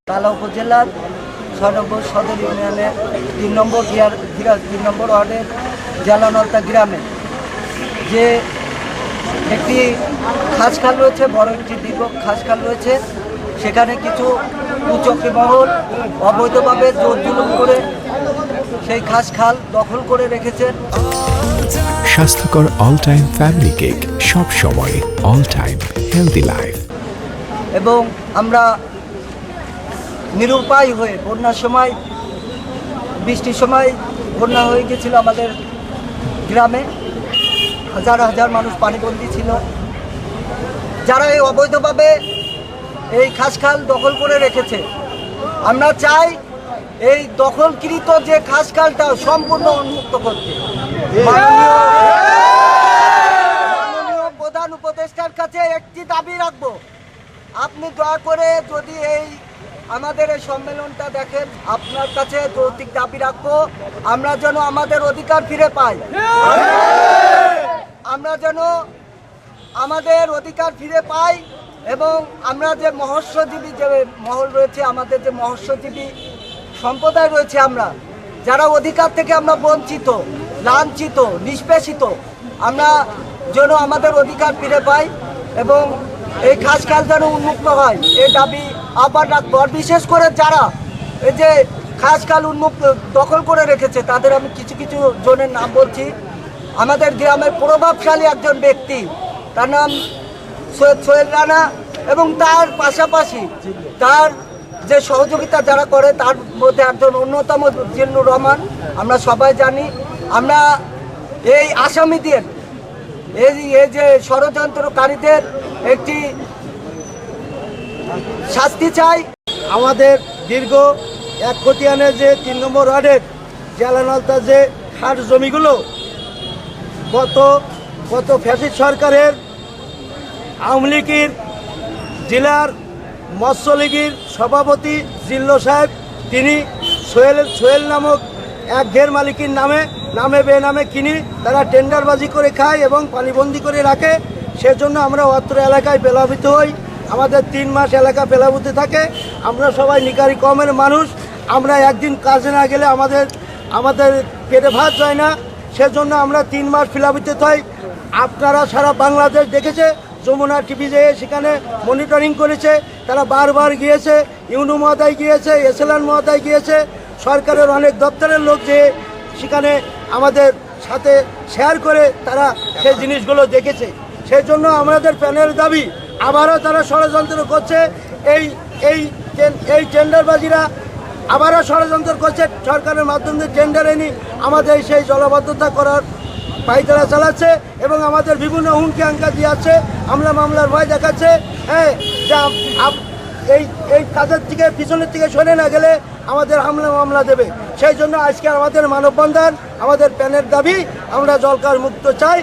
তালা উপজেলার ৬ নম্বর সদর ইউনিয়নের ৩ নম্বর ওয়ার্ডের জালানলতা গ্রামে যে একটি খাসখাল রয়েছে, বড় একটি দীর্ঘ খাসখাল রয়েছে। সেখানে কিছু কুচক্রী মহল অবৈধভাবে জোর জুলুম করে সেই খাসখাল দখল করে রেখেছেন। স্বাস্থ্যকর অল টাইম ফ্যামিলি কেক, সব সময় অল টাইম হেলদি লাইফ। এবং আমরা নিরুপায় হয়ে বন্যার সময়, বৃষ্টির সময় বন্যা হয়ে গেছিল আমাদের গ্রামে, হাজার হাজার মানুষ পানিবন্দী ছিল। যারা এই অবৈধভাবে এই খাসখাল দখল করে রেখেছে, আমরা চাই এই দখলকৃত যে খাসখালটা সম্পূর্ণ উন্মুক্ত করতে। মাননীয় প্রধান উপদেষ্টার কাছে একটি দাবি রাখবো, আপনি দয়া করে যদি এই আমাদের এই সম্মেলনটা দেখেন, আপনার কাছে যৌক্তিক দাবি রাখবো, আমরা যেন আমাদের অধিকার ফিরে পাই, আমরা যেন আমাদের অধিকার ফিরে পাই। এবং আমরা যে মৎস্যজীবী যে মহল রয়েছে, আমাদের যে মৎস্যজীবী সম্প্রদায় রয়েছে, আমরা যারা অধিকার থেকে আমরা বঞ্চিত, লাঞ্ছিত, নিষ্পেষিত, আমরা যেন আমাদের অধিকার ফিরে পাই এবং এই খাসখাল যেন উন্মুক্ত হয়, এই দাবি আবার রাখবো। আর বিশেষ করে যারা এই যে খাসখাল উন্মুক্ত দখল করে রেখেছে, তাদের আমি কিছু কিছু জনের নাম বলছি। আমাদের গ্রামের প্রভাবশালী একজন ব্যক্তি, তার নাম সৈয়দ সোহেল রানা, এবং তার পাশাপাশি তার যে সহযোগিতা যারা করে, তার মধ্যে একজন অন্যতম জিল্লুর রহমান। আমরা সবাই জানি, আমরা এই আসামিদের, এই যে ষড়যন্ত্রকারীদের একটি শাস্তি চাই। আমাদের দীর্ঘ এক খতিয়ানের যে ৩ নম্বর ওয়ার্ডের জালানলতা যে খাস জমিগুলো গত ফ্যাসিস্ট সরকারের আওয়ামী লীগের জেলার মৎস্যলীগের সভাপতি জিল্লো সাহেব, তিনি সোহেল নামক এক ঘের মালিকের নামে বেনামে কিনে তারা টেন্ডারবাজি করে খায় এবং পানিবন্দি করে রাখে। সেজন্য আমরা অত্র এলাকায় প্লাবিত হই। আমাদের ৩ মাস এলাকা প্লাবিত থাকে। আমরা সবাই নিকারি কমের মানুষ, আমরা একদিন কাজে না গেলে আমাদের পেটে ভাত যায় না। সেজন্য আমরা 3 মাস প্লাবিত হই। আপনারা সারা বাংলাদেশ দেখেছে, যমুনা টিভি যেয়ে সেখানে মনিটরিং করেছে, তারা বারবার গিয়েছে, ইউনু মহোদয় গিয়েছে, এসএলএন মহোদয় গিয়েছে, সরকারের অনেক দপ্তরের লোক যে সেখানে আমাদের সাথে শেয়ার করে তারা সেই জিনিসগুলো দেখেছে। সেই জন্য আমাদের প্যানেল দাবি, আবারও তারা ষড়যন্ত্র করছে, এই টেন্ডারবাজিরা আবারও ষড়যন্ত্র করছে, সরকারের মাধ্যমে টেন্ডার এনে আমাদের সেই জলাবদ্ধতা করার পায়তারা চালাচ্ছে এবং আমাদের বিভিন্ন হুমকি আঙ্কা দিয়েছে, আমরা মামলার ভয় দেখাচ্ছে। হ্যাঁ, এই কাজের থেকে পিছনের থেকে সরে না গেলে আমাদের মামলা দেবে। সেই জন্য আজকে আমাদের মানববন্ধন, আমাদের প্যানের দাবি, আমরা জলকার মুক্ত চাই।